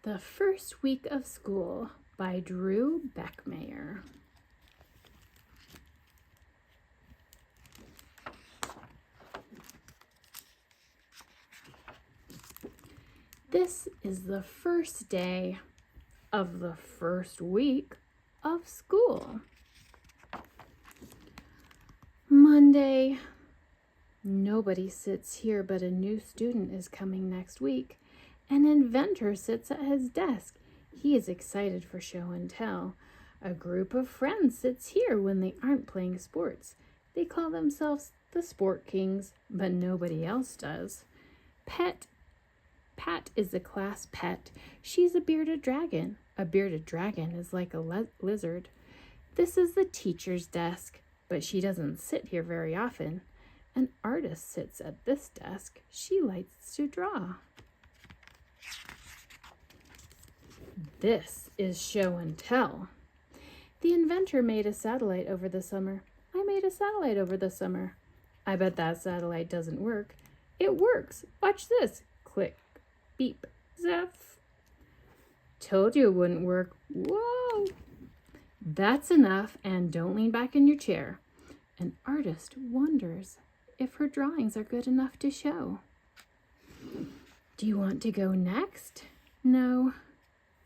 The First Week of School by Drew Beckmeyer. This is the first day of the first week of school. Monday. Nobody sits here, but a new student is coming next week. An inventor sits at his desk. He is excited for show and tell. A group of friends sits here when they aren't playing sports. They call themselves the Sport Kings, but nobody else does. Pat is the class pet. She's a bearded dragon. A bearded dragon is like a lizard. This is the teacher's desk, but she doesn't sit here very often. An artist sits at this desk. She likes to draw. This is show and tell. The inventor made a satellite over the summer. I made a satellite over the summer. I bet that satellite doesn't work. It works. Watch this. Click, beep, zap. Told you it wouldn't work. Whoa. That's enough, and don't lean back in your chair. An artist wonders if her drawings are good enough to show. Do you want to go next? No.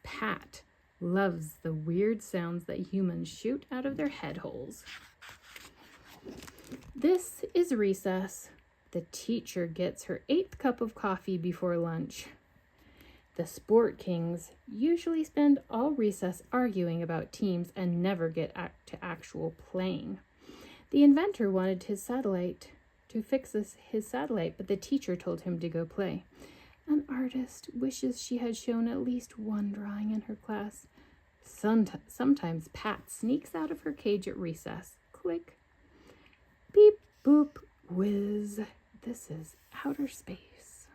Pat loves the weird sounds that humans shoot out of their head holes. This is recess. The teacher gets her 8th cup of coffee before lunch. The Sport Kings usually spend all recess arguing about teams and never get to actual playing. The inventor wanted his satellite to fix his satellite, but the teacher told him to go play. An artist wishes she had shown at least one drawing in her class. Sometimes Pat sneaks out of her cage at recess. Click. Beep, boop, whiz. This is outer space.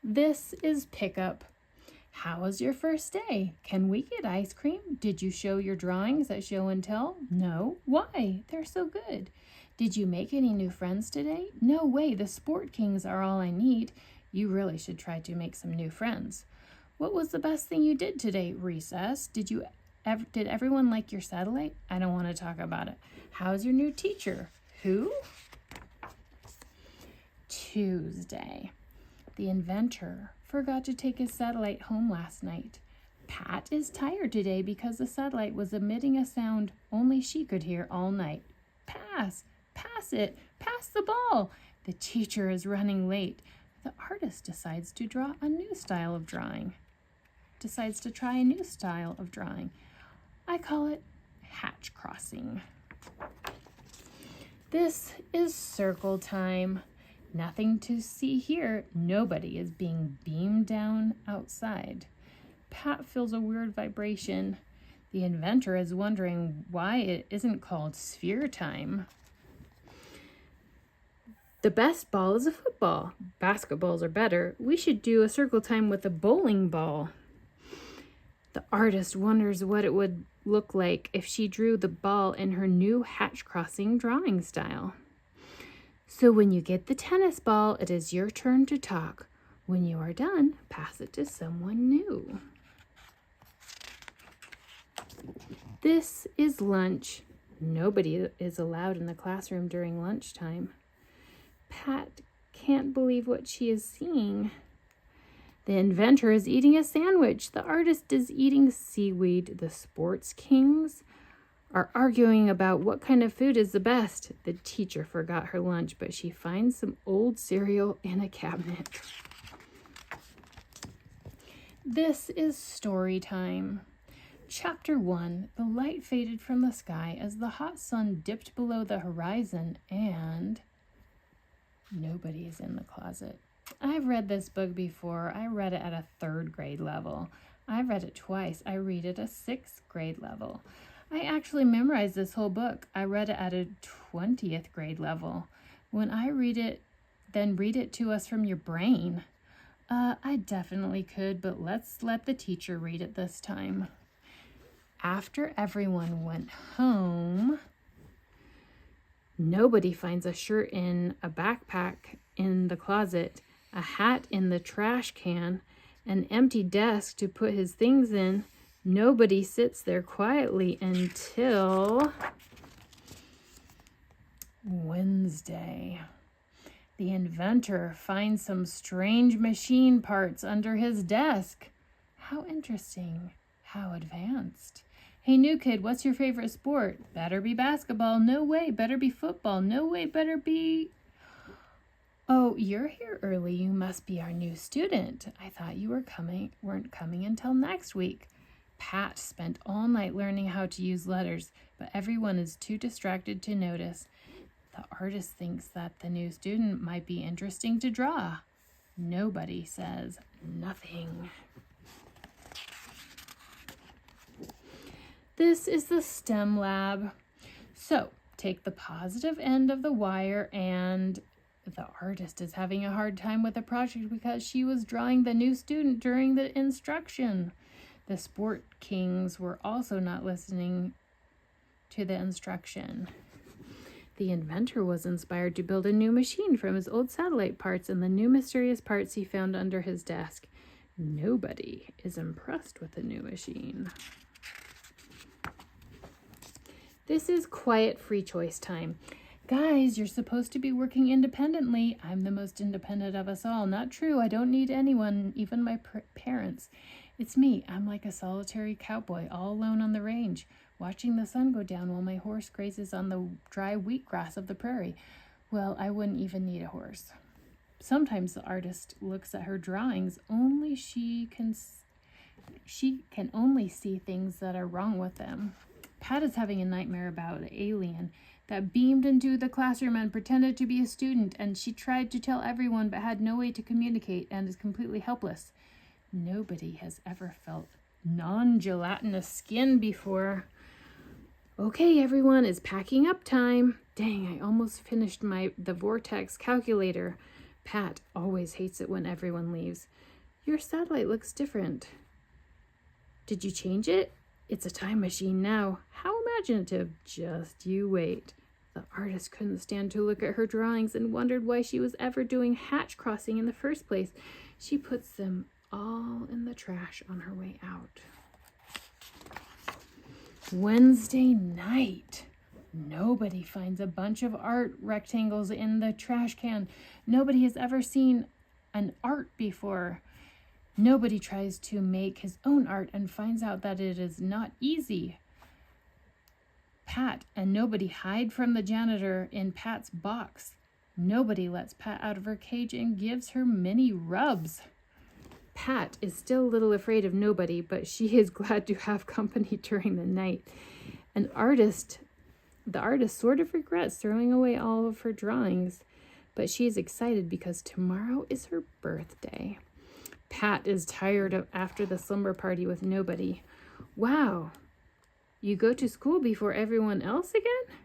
This is pickup. How was your first day? Can we get ice cream? Did you show your drawings at show and tell? No. Why? They're so good. Did you make any new friends today? No way. The Sport Kings are all I need. You really should try to make some new friends. What was the best thing you did today? Recess. Did everyone like your satellite? I don't want to talk about it. How's your new teacher? Who? Tuesday. The inventor forgot to take his satellite home last night. Pat is tired today because the satellite was emitting a sound only she could hear all night. Pass it, pass the ball. The teacher is running late. The artist decides to try a new style of drawing. I call it hatch crossing. This is circle time. Nothing to see here. Nobody is being beamed down outside. Pat feels a weird vibration. The inventor is wondering why it isn't called sphere time. The best ball is a football. Basketballs are better. We should do a circle time with a bowling ball. The artist wonders what it would look like if she drew the ball in her new hatch crossing drawing style. So when you get the tennis ball, it is your turn to talk. When you are done, pass it to someone new. This is lunch. Nobody is allowed in the classroom during lunchtime. Pat can't believe what she is seeing. The inventor is eating a sandwich. The artist is eating seaweed. The Sports Kings are arguing about what kind of food is the best. The teacher forgot her lunch, but she finds some old cereal in a cabinet. This is story time. Chapter 1. The light faded from the sky as the hot sun dipped below the horizon, and nobody is in the closet. I've read this book before. I read it at a 3rd grade level. I've read it twice. I read it at a 6th grade level. I actually memorized this whole book. I read it at a 20th grade level. When I read it, then read it to us from your brain. I definitely could, but let's let the teacher read it this time. After everyone went home, nobody finds a shirt in a backpack in the closet. a hat in the trash can, an empty desk to put his things in. Nobody sits there quietly until Wednesday. The inventor finds some strange machine parts under his desk. How interesting. How advanced. Hey, new kid, what's your favorite sport? Better be basketball. No way. Better be football. No way. Better be... Oh, you're here early. You must be our new student. I thought you weren't coming until next week. Pat spent all night learning how to use letters, but everyone is too distracted to notice. The artist thinks that the new student might be interesting to draw. Nobody says nothing. This is the STEM lab. So, take the positive end of the wire, and the artist is having a hard time with the project because she was drawing the new student during the instruction. The sport kings were also not listening to the instruction. The inventor was inspired to build a new machine from his old satellite parts and the new mysterious parts he found under his desk. Nobody is impressed with the new machine. This is quiet free choice time. Guys, you're supposed to be working independently. I'm the most independent of us all. Not true. I don't need anyone, even my parents. It's me. I'm like a solitary cowboy all alone on the range, watching the sun go down while my horse grazes on the dry wheatgrass of the prairie. Well, I wouldn't even need a horse. Sometimes the artist looks at her drawings. She can only see things that are wrong with them. Pat is having a nightmare about an alien that beamed into the classroom and pretended to be a student, and she tried to tell everyone but had no way to communicate and is completely helpless. Nobody has ever felt non-gelatinous skin before. Okay, everyone, it's packing up time. Dang, I almost finished the vortex calculator. Pat always hates it when everyone leaves. Your satellite looks different. Did you change it? It's a time machine now. How imaginative. Just you wait. The artist couldn't stand to look at her drawings and wondered why she was ever doing hatch crossing in the first place. She puts them all in the trash on her way out. Wednesday night. Nobody finds a bunch of art rectangles in the trash can. Nobody has ever seen an art before. Nobody tries to make his own art and finds out that it is not easy. Pat and nobody hide from the janitor in Pat's box. Nobody lets Pat out of her cage and gives her many rubs. Pat is still a little afraid of nobody, but she is glad to have company during the night. The artist sort of regrets throwing away all of her drawings, but she is excited because tomorrow is her birthday. Pat is tired after the slumber party with nobody. Wow, you go to school before everyone else again?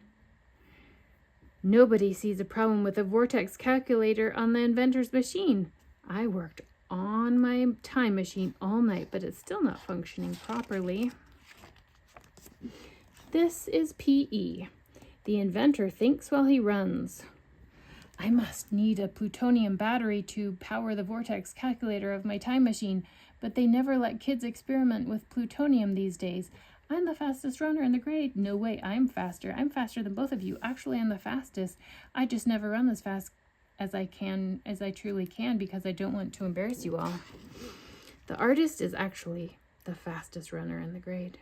Nobody sees a problem with the vortex calculator on the inventor's machine. I worked on my time machine all night, but it's still not functioning properly. This is PE. The inventor thinks while he runs. I must need a plutonium battery to power the vortex calculator of my time machine, but they never let kids experiment with plutonium these days. I'm the fastest runner in the grade. No way, I'm faster. I'm faster than both of you. Actually, I'm the fastest. I just never run as fast as I truly can because I don't want to embarrass you all. The artist is actually the fastest runner in the grade.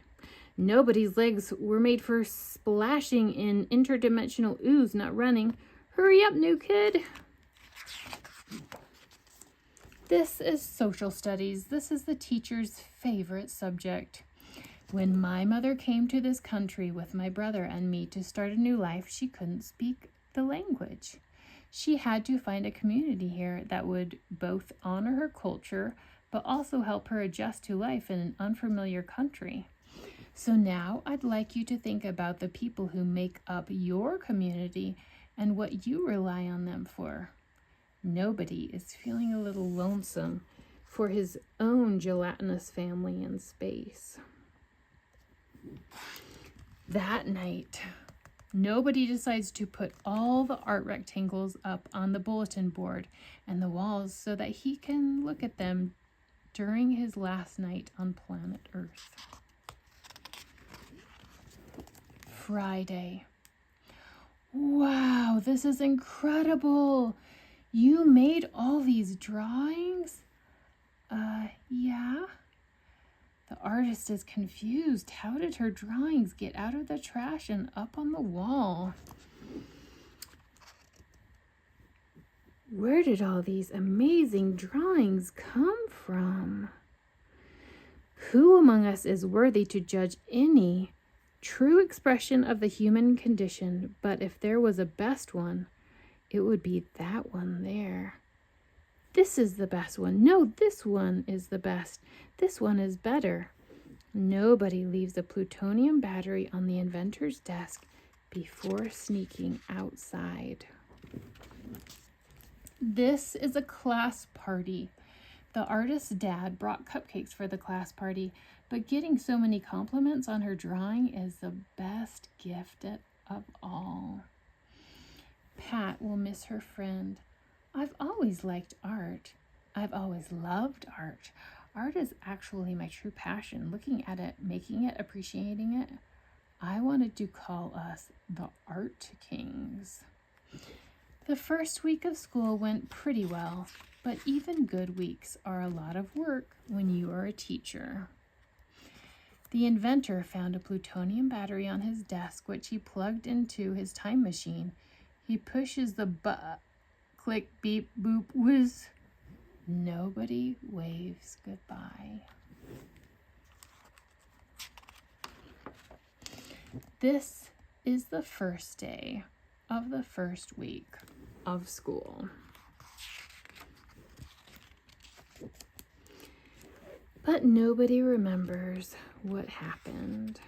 Nobody's legs were made for splashing in interdimensional ooze, not running. Hurry up, new kid. This is social studies. This is the teacher's favorite subject. When my mother came to this country with my brother and me to start a new life, she couldn't speak the language. She had to find a community here that would both honor her culture, but also help her adjust to life in an unfamiliar country. So now I'd like you to think about the people who make up your community and what you rely on them for. Nobody is feeling a little lonesome for his own gelatinous family in space. That night, Nobody decides to put all the art rectangles up on the bulletin board and the walls so that he can look at them during his last night on planet Earth. Friday. Wow, this is incredible. You made all these drawings? Yeah. The artist is confused. How did her drawings get out of the trash and up on the wall? Where did all these amazing drawings come from? Who among us is worthy to judge any true expression of the human condition? But if there was a best one, it would be that one there. This is the best one. No, this one is the best. This one is better. Nobody leaves a plutonium battery on the inventor's desk before sneaking outside. This is a class party. The artist's dad brought cupcakes for the class party, but getting so many compliments on her drawing is the best gift of all. Pat will miss her friend. I've always liked art. I've always loved art. Art is actually my true passion. Looking at it, making it, appreciating it. I wanted to call us the Art Kings. The first week of school went pretty well, but even good weeks are a lot of work when you are a teacher. The inventor found a plutonium battery on his desk, which he plugged into his time machine. He pushes the click, beep, boop, whiz. Nobody waves goodbye. This is the first day of the first week of school. But nobody remembers what happened.